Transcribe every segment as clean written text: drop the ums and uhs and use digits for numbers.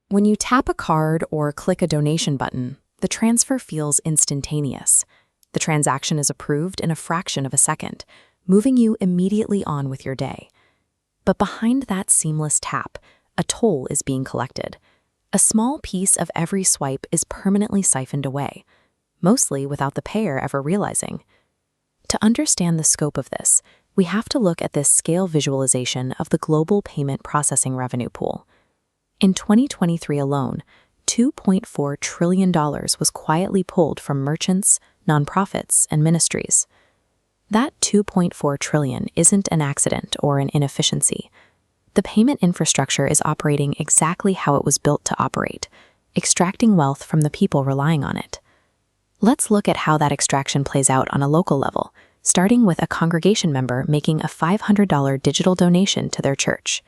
When you tap a card or click a donation button, the transfer feels instantaneous. The transaction is approved in a fraction of a second, moving you immediately on with your day. But behind that seamless tap, a toll is being collected. A small piece of every swipe is permanently siphoned away, mostly without the payer ever realizing. To understand the scope of this, we have to look at this scale visualization of the global payment processing revenue pool. In 2023 alone, $2.4 trillion was quietly pulled from merchants, nonprofits, and ministries. That $2.4 trillion isn't an accident or an inefficiency. The payment infrastructure is operating exactly how it was built to operate, extracting wealth from the people relying on it. Let's look at how that extraction plays out on a local level, starting with a congregation member making a $500 digital donation to their church.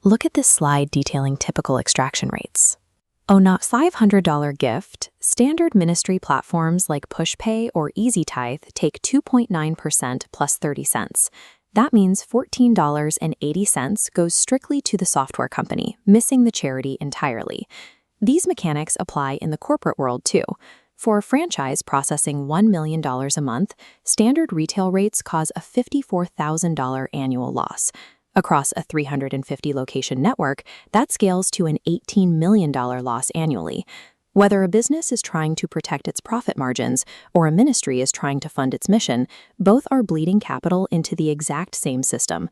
Look at this slide detailing typical extraction rates. On a $500 gift, standard ministry platforms like PushPay or EasyTithe take 2.9% plus 30 cents. That means $14.80 goes strictly to the software company, missing the charity entirely. These mechanics apply in the corporate world too. For a franchise processing $1 million a month, standard retail rates cause a $54,000 annual loss. Across a 350-location network, that scales to an $18 million loss annually. Whether a business is trying to protect its profit margins or a ministry is trying to fund its mission, both are bleeding capital into the exact same system.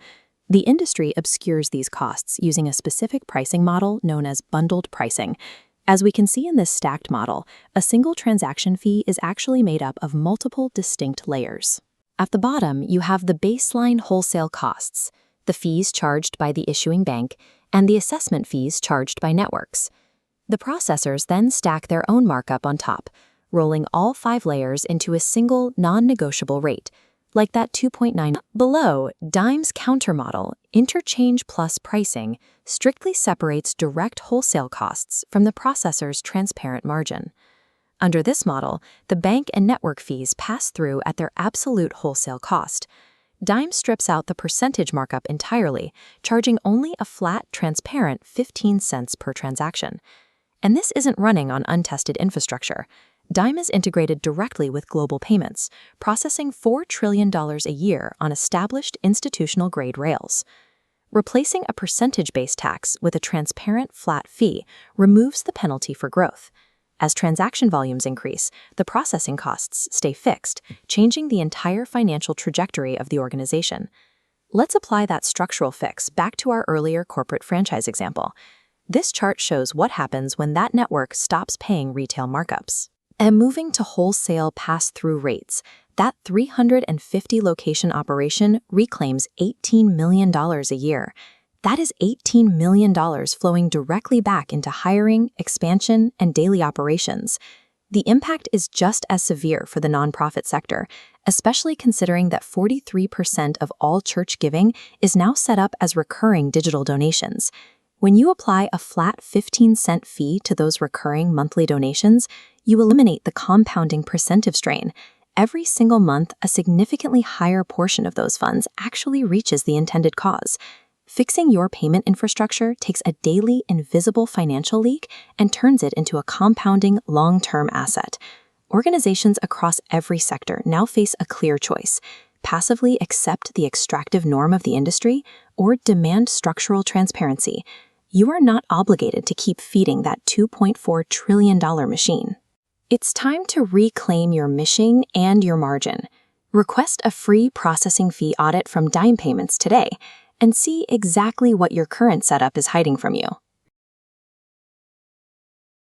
The industry obscures these costs using a specific pricing model known as bundled pricing. As we can see in this stacked model, a single transaction fee is actually made up of multiple distinct layers. At the bottom, you have the baseline wholesale costs, the fees charged by the issuing bank, and the assessment fees charged by networks. The processors then stack their own markup on top, rolling all 5 layers into a single non-negotiable rate, like that 2.9. Below, Dime's countermodel, interchange plus pricing, strictly separates direct wholesale costs from the processor's transparent margin. Under this model, the bank and network fees pass through at their absolute wholesale cost. Dime strips out the percentage markup entirely, charging only a flat, transparent 15 cents per transaction. And this isn't running on untested infrastructure. Dime is integrated directly with global payments, processing $4 trillion a year on established institutional-grade rails. Replacing a percentage-based tax with a transparent, flat fee removes the penalty for growth. As transaction volumes increase, the processing costs stay fixed, changing the entire financial trajectory of the organization. Let's apply that structural fix back to our earlier corporate franchise example. This chart shows what happens when that network stops paying retail markups. And moving to wholesale pass-through rates, that 350-location operation reclaims $18 million a year. That is $18 million flowing directly back into hiring, expansion, and daily operations. The impact is just as severe for the nonprofit sector, especially considering that 43% of all church giving is now set up as recurring digital donations. When you apply a flat 15-cent fee to those recurring monthly donations, you eliminate the compounding percentage strain. Every single month, a significantly higher portion of those funds actually reaches the intended cause. Fixing your payment infrastructure takes a daily invisible financial leak and turns it into a compounding long-term asset. Organizations across every sector now face a clear choice: passively accept the extractive norm of the industry or demand structural transparency. You are not obligated to keep feeding that $2.4 trillion machine. It's time to reclaim your mission and your margin. Request a free processing fee audit from Dime Payments today and see exactly what your current setup is hiding from you.